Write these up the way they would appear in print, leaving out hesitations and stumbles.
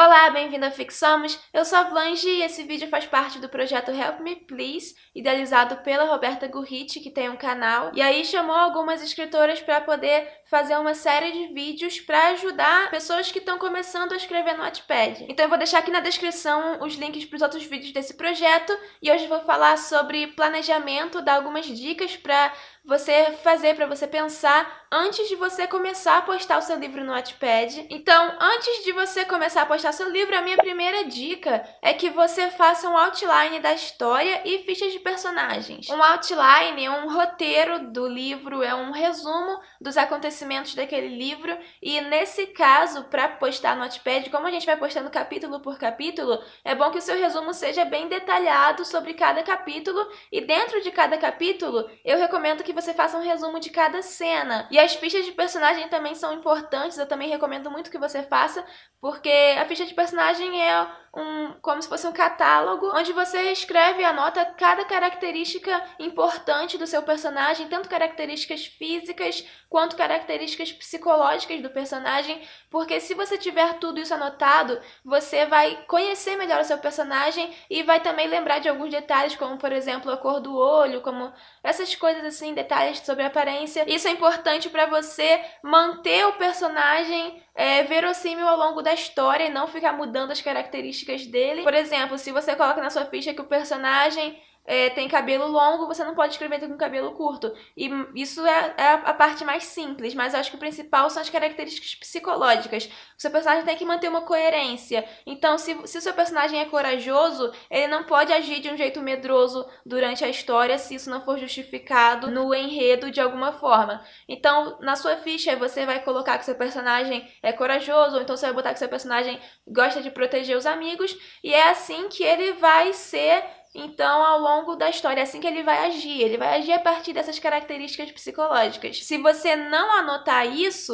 Olá, bem-vindo a Fixamos! Eu sou a Vlange e esse vídeo faz parte do projeto Help Me Please, idealizado pela Roberta Gurriti, que tem um canal. E aí chamou algumas escritoras para poder fazer uma série de vídeos para ajudar pessoas que estão começando a escrever no Wattpad. Então eu vou deixar aqui na descrição os links para os outros vídeos desse projeto e hoje eu vou falar sobre planejamento, dar algumas dicas para você fazer, para você pensar antes de você começar a postar o seu livro no Wattpad. Então, antes de você começar a postar seu livro, a minha primeira dica é que você faça um outline da história e fichas de personagens. Um outline é um roteiro do livro, é um resumo dos acontecimentos daquele livro e, nesse caso, para postar no Wattpad, como a gente vai postando capítulo por capítulo, é bom que o seu resumo seja bem detalhado sobre cada capítulo e dentro de cada capítulo, eu recomendo que você faça um resumo de cada cena. E as fichas de personagem também são importantes, eu também recomendo muito que você faça, porque a ficha de personagem é como se fosse um catálogo, onde você escreve e anota cada característica importante do seu personagem, tanto características físicas quanto características psicológicas do personagem, porque se você tiver tudo isso anotado, você vai conhecer melhor o seu personagem e vai também lembrar de alguns detalhes, como por exemplo a cor do olho, como essas coisas assim, detalhes sobre a aparência. Isso é importante para você manter o personagem verossímil ao longo da história e não ficar mudando as características dele. Por exemplo, se você coloca na sua ficha que o personagem tem cabelo longo, você não pode escrever com cabelo curto. E isso é a parte mais simples, mas eu acho que o principal são as características psicológicas. O seu personagem tem que manter uma coerência. Então, se o seu personagem é corajoso, ele não pode agir de um jeito medroso durante a história se isso não for justificado no enredo de alguma forma. Então, na sua ficha, você vai colocar que seu personagem é corajoso, ou então você vai botar que seu personagem gosta de proteger os amigos, e é assim que ele vai ser. Então, ao longo da história, é assim que ele vai agir a partir dessas características psicológicas. Se você não anotar isso,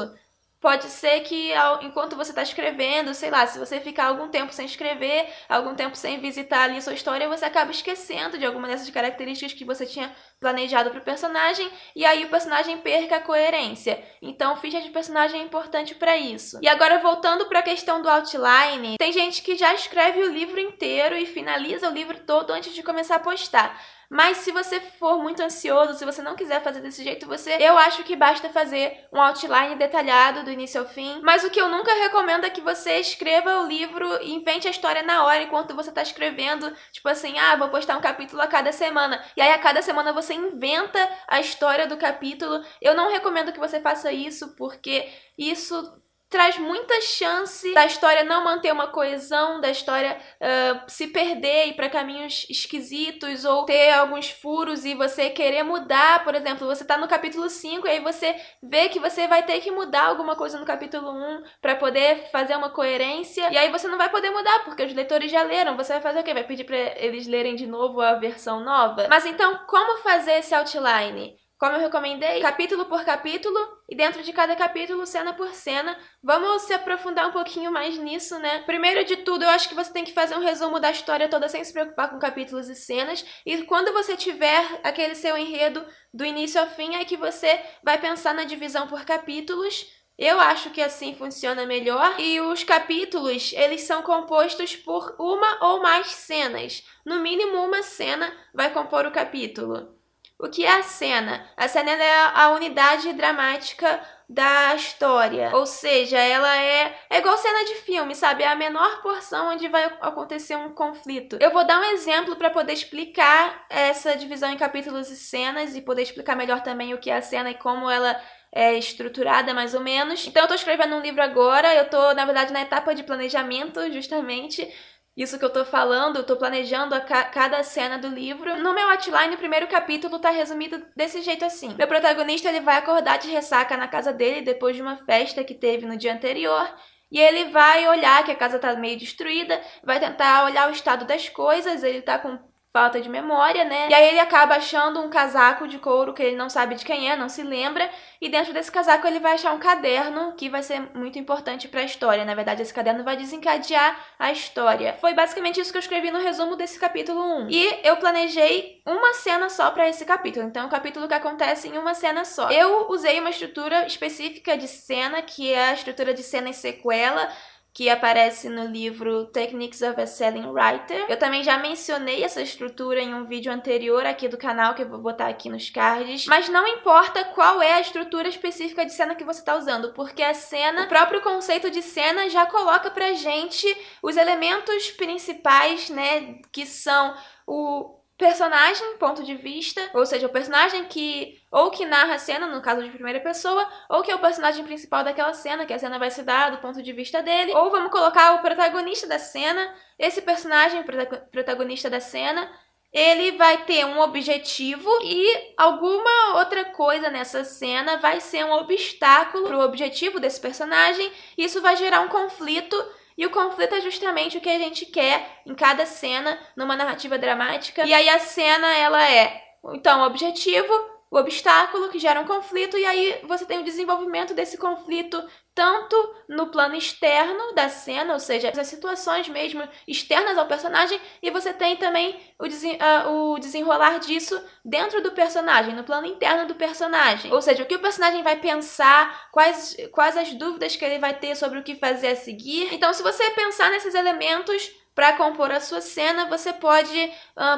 pode ser que enquanto você está escrevendo, sei lá, se você ficar algum tempo sem escrever, algum tempo sem visitar ali a sua história, você acaba esquecendo de alguma dessas características que você tinha planejado para o personagem, e aí o personagem perca a coerência. Então, ficha de personagem é importante para isso. E agora, voltando para a questão do outline, tem gente que já escreve o livro inteiro e finaliza o livro todo antes de começar a postar. Mas se você for muito ansioso, se você não quiser fazer desse jeito, eu acho que basta fazer um outline detalhado do início ao fim. Mas o que eu nunca recomendo é que você escreva o livro e invente a história na hora enquanto você tá escrevendo. Tipo assim, vou postar um capítulo a cada semana. E aí a cada semana você inventa a história do capítulo. Eu não recomendo que você faça isso, porque isso traz muita chance da história não manter uma coesão, da história se perder e ir para caminhos esquisitos ou ter alguns furos e você querer mudar. Por exemplo, você tá no capítulo 5 e aí você vê que você vai ter que mudar alguma coisa no capítulo 1 para poder fazer uma coerência, e aí você não vai poder mudar porque os leitores já leram. Você vai fazer o quê? Vai pedir para eles lerem de novo a versão nova? Mas então, como fazer esse outline? Como eu recomendei, capítulo por capítulo, e dentro de cada capítulo, cena por cena. Vamos se aprofundar um pouquinho mais nisso, né? Primeiro de tudo, eu acho que você tem que fazer um resumo da história toda sem se preocupar com capítulos e cenas. E quando você tiver aquele seu enredo do início ao fim, é que você vai pensar na divisão por capítulos. Eu acho que assim funciona melhor. E os capítulos, eles são compostos por uma ou mais cenas. No mínimo, uma cena vai compor o capítulo. O que é a cena? A cena é a unidade dramática da história, ou seja, ela é igual cena de filme, sabe? É a menor porção onde vai acontecer um conflito. Eu vou dar um exemplo para poder explicar essa divisão em capítulos e cenas e poder explicar melhor também o que é a cena e como ela é estruturada, mais ou menos. Então eu tô escrevendo um livro agora, eu tô, na verdade, na etapa de planejamento, justamente. Isso que eu tô falando, eu tô planejando cada cena do livro. No meu outline, o primeiro capítulo tá resumido desse jeito assim. Meu protagonista, ele vai acordar de ressaca na casa dele depois de uma festa que teve no dia anterior. E ele vai olhar que a casa tá meio destruída, vai tentar olhar o estado das coisas, ele tá com falta de memória, né? E aí ele acaba achando um casaco de couro que ele não sabe de quem é, não se lembra, e dentro desse casaco ele vai achar um caderno que vai ser muito importante para a história. Na verdade, esse caderno vai desencadear a história. Foi basicamente isso que eu escrevi no resumo desse capítulo 1. E eu planejei uma cena só para esse capítulo, então é um capítulo que acontece em uma cena só. Eu usei uma estrutura específica de cena, que é a estrutura de cena e sequela, que aparece no livro Techniques of a Selling Writer. Eu também já mencionei essa estrutura em um vídeo anterior aqui do canal, que eu vou botar aqui nos cards. Mas não importa qual é a estrutura específica de cena que você está usando, porque a cena, o próprio conceito de cena já coloca pra gente os elementos principais, né, que são o personagem, ponto de vista, ou seja, o personagem que narra a cena, no caso de primeira pessoa, ou que é o personagem principal daquela cena, que a cena vai se dar do ponto de vista dele, ou vamos colocar o protagonista da cena. Esse personagem, protagonista da cena, ele vai ter um objetivo e alguma outra coisa nessa cena vai ser um obstáculo para o objetivo desse personagem, e isso vai gerar um conflito. E o conflito é justamente o que a gente quer em cada cena numa narrativa dramática. E aí a cena, ela é, então, o objetivo, o obstáculo que gera um conflito, e aí você tem o desenvolvimento desse conflito tanto no plano externo da cena, ou seja, as situações mesmo externas ao personagem, e você tem também o desenrolar disso dentro do personagem, no plano interno do personagem. Ou seja, o que o personagem vai pensar, quais as dúvidas que ele vai ter sobre o que fazer a seguir. Então, se você pensar nesses elementos para compor a sua cena, você pode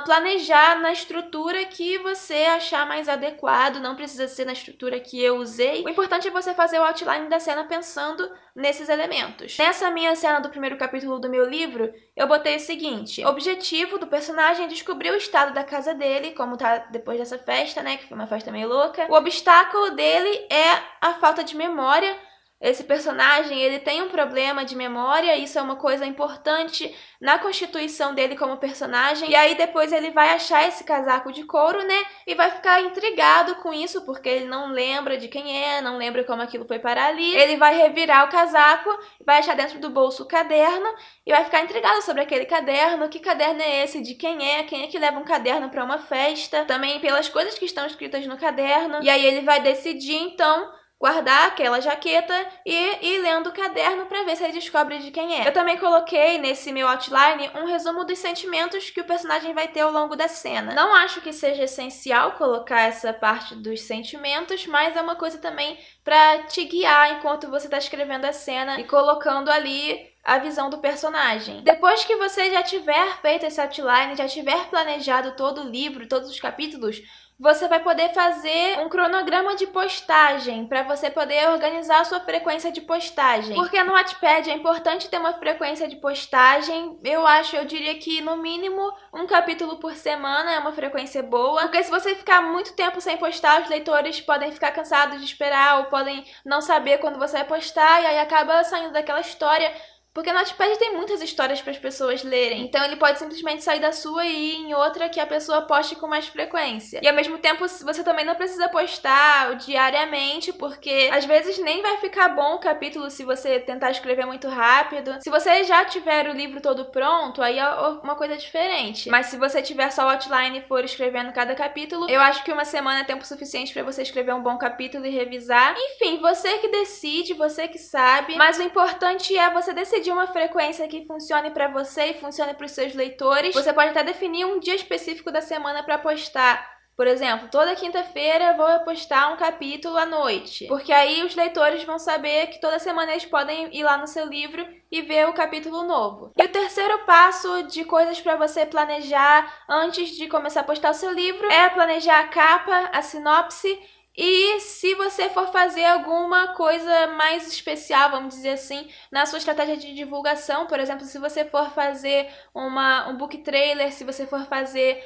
planejar na estrutura que você achar mais adequado, não precisa ser na estrutura que eu usei. O importante é você fazer o outline da cena pensando nesses elementos. Nessa minha cena do primeiro capítulo do meu livro, eu botei o seguinte: o objetivo do personagem é descobrir o estado da casa dele, como tá depois dessa festa, né, que foi uma festa meio louca. O obstáculo dele é a falta de memória. Esse personagem, ele tem um problema de memória, isso é uma coisa importante na constituição dele como personagem. E aí depois ele vai achar esse casaco de couro, né? E vai ficar intrigado com isso, porque ele não lembra de quem é, não lembra como aquilo foi parar ali. Ele vai revirar o casaco, vai achar dentro do bolso o caderno e vai ficar intrigado sobre aquele caderno. Que caderno é esse? De quem é? Quem é que leva um caderno para uma festa? Também pelas coisas que estão escritas no caderno. E aí ele vai decidir, então, guardar aquela jaqueta e ir lendo o caderno para ver se ele descobre de quem é. Eu também coloquei nesse meu outline um resumo dos sentimentos que o personagem vai ter ao longo da cena. Não acho que seja essencial colocar essa parte dos sentimentos, mas é uma coisa também para te guiar enquanto você está escrevendo a cena e colocando ali a visão do personagem. Depois que você já tiver feito esse outline, já tiver planejado todo o livro, todos os capítulos, você vai poder fazer um cronograma de postagem para você poder organizar a sua frequência de postagem. Porque no Wattpad é importante ter uma frequência de postagem. Eu diria que no mínimo um capítulo por semana é uma frequência boa. Porque se você ficar muito tempo sem postar, os leitores podem ficar cansados de esperar ou podem não saber quando você vai postar e aí acaba saindo daquela história. Porque no Wattpad tem muitas histórias para as pessoas lerem. Então ele pode simplesmente sair da sua e ir em outra que a pessoa poste com mais frequência. E ao mesmo tempo você também não precisa postar diariamente, porque às vezes nem vai ficar bom o capítulo se você tentar escrever muito rápido. Se você já tiver o livro todo pronto, aí é uma coisa diferente. Mas se você tiver só o outline e for escrevendo cada capítulo, eu acho que uma semana é tempo suficiente para você escrever um bom capítulo e revisar. Enfim, você que decide, você que sabe. Mas o importante é você decidir uma frequência que funcione para você e funcione para os seus leitores. Você pode até definir um dia específico da semana para postar. Por exemplo, toda quinta-feira eu vou postar um capítulo à noite. Porque aí os leitores vão saber que toda semana eles podem ir lá no seu livro e ver o capítulo novo. E o terceiro passo de coisas para você planejar antes de começar a postar o seu livro é planejar a capa, a sinopse. E se você for fazer alguma coisa mais especial, vamos dizer assim, na sua estratégia de divulgação, por exemplo, se você for fazer um book trailer, se você for fazer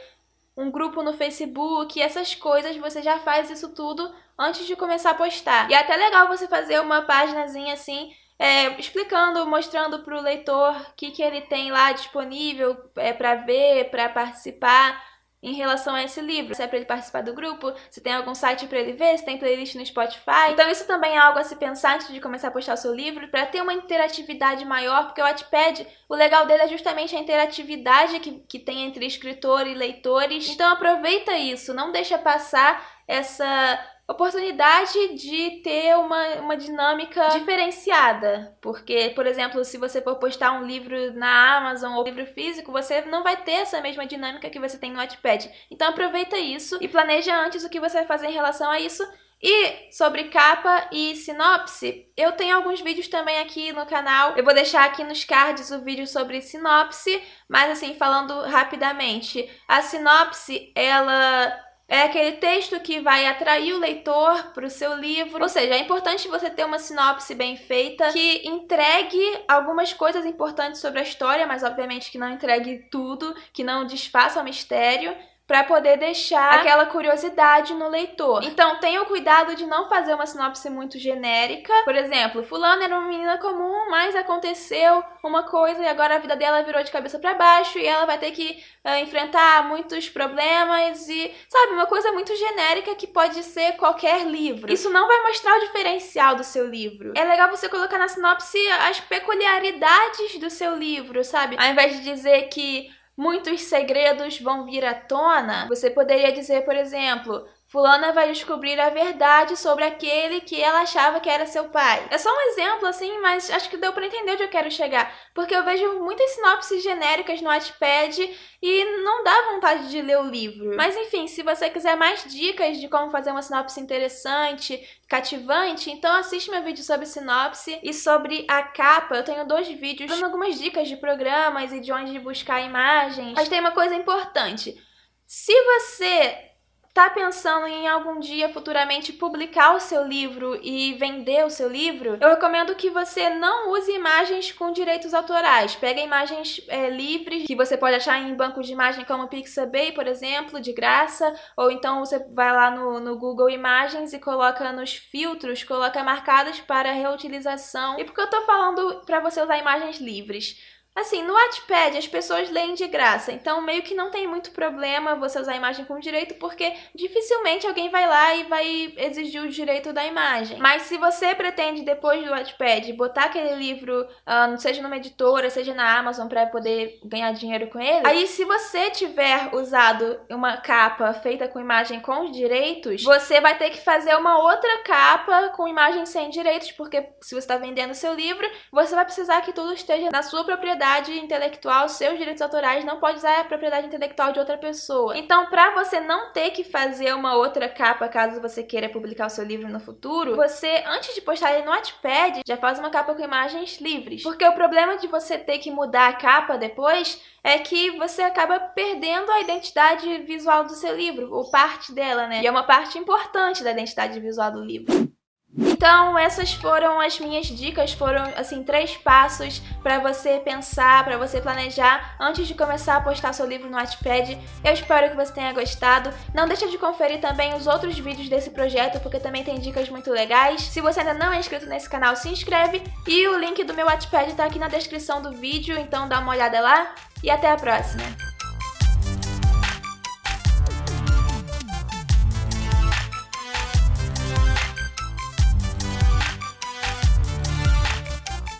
um grupo no Facebook, essas coisas, você já faz isso tudo antes de começar a postar. E é até legal você fazer uma paginazinha assim, explicando, mostrando para o leitor o que ele tem lá disponível para ver, para participar em relação a esse livro. Se é para ele participar do grupo, se tem algum site para ele ver, se tem playlist no Spotify. Então isso também é algo a se pensar antes de começar a postar o seu livro, para ter uma interatividade maior, porque o Wattpad, o legal dele é justamente a interatividade que tem entre escritor e leitores. Então aproveita isso, não deixa passar essa oportunidade de ter uma dinâmica diferenciada, porque, por exemplo, se você for postar um livro na Amazon ou livro físico, você não vai ter essa mesma dinâmica que você tem no Wattpad. Então aproveita isso e planeja antes o que você vai fazer em relação a isso. E sobre capa e sinopse, eu tenho alguns vídeos também aqui no canal. Eu vou deixar aqui nos cards o vídeo sobre sinopse, mas assim, falando rapidamente, a sinopse, ela é aquele texto que vai atrair o leitor para o seu livro. Ou seja, é importante você ter uma sinopse bem feita, que entregue algumas coisas importantes sobre a história, mas obviamente que não entregue tudo, que não desfaça o mistério, para poder deixar aquela curiosidade no leitor. Então, tenha o cuidado de não fazer uma sinopse muito genérica. Por exemplo, fulana era uma menina comum, mas aconteceu uma coisa e agora a vida dela virou de cabeça para baixo e ela vai ter que enfrentar muitos problemas e, sabe, uma coisa muito genérica que pode ser qualquer livro. Isso não vai mostrar o diferencial do seu livro. É legal você colocar na sinopse as peculiaridades do seu livro, sabe? Ao invés de dizer que muitos segredos vão vir à tona, você poderia dizer, por exemplo, fulana vai descobrir a verdade sobre aquele que ela achava que era seu pai. É só um exemplo assim, mas acho que deu pra entender onde eu quero chegar. Porque eu vejo muitas sinopses genéricas no Wattpad e não dá vontade de ler o livro. Mas enfim, se você quiser mais dicas de como fazer uma sinopse interessante, cativante, então assiste meu vídeo sobre sinopse. E sobre a capa, eu tenho 2 vídeos dando algumas dicas de programas e de onde buscar imagens. Mas tem uma coisa importante. Se você tá pensando em algum dia futuramente publicar o seu livro e vender o seu livro, eu recomendo que você não use imagens com direitos autorais. Pega imagens livres que você pode achar em bancos de imagem como Pixabay, por exemplo, de graça, ou então você vai lá no Google Imagens e coloca nos filtros, coloca marcadas para reutilização. E por que eu tô falando para você usar imagens livres? Assim, no Wattpad as pessoas leem de graça, então meio que não tem muito problema você usar a imagem com direito, porque dificilmente alguém vai lá e vai exigir o direito da imagem. Mas se você pretende, depois do Wattpad, botar aquele livro, seja numa editora, seja na Amazon, para poder ganhar dinheiro com ele, aí se você tiver usado uma capa feita com imagem com os direitos, você vai ter que fazer uma outra capa com imagem sem direitos, porque se você está vendendo o seu livro, você vai precisar que tudo esteja na sua propriedade intelectual, seus direitos autorais, não pode usar a propriedade intelectual de outra pessoa. Então, para você não ter que fazer uma outra capa caso você queira publicar o seu livro no futuro, você, antes de postar ele no Wattpad, já faz uma capa com imagens livres. Porque o problema de você ter que mudar a capa depois é que você acaba perdendo a identidade visual do seu livro, ou parte dela, né? E é uma parte importante da identidade visual do livro. Então, essas foram as minhas dicas, foram, assim, 3 passos para você pensar, para você planejar antes de começar a postar seu livro no Wattpad. Eu espero que você tenha gostado. Não deixa de conferir também os outros vídeos desse projeto, porque também tem dicas muito legais. Se você ainda não é inscrito nesse canal, se inscreve. E o link do meu Wattpad tá aqui na descrição do vídeo, então dá uma olhada lá. E até a próxima!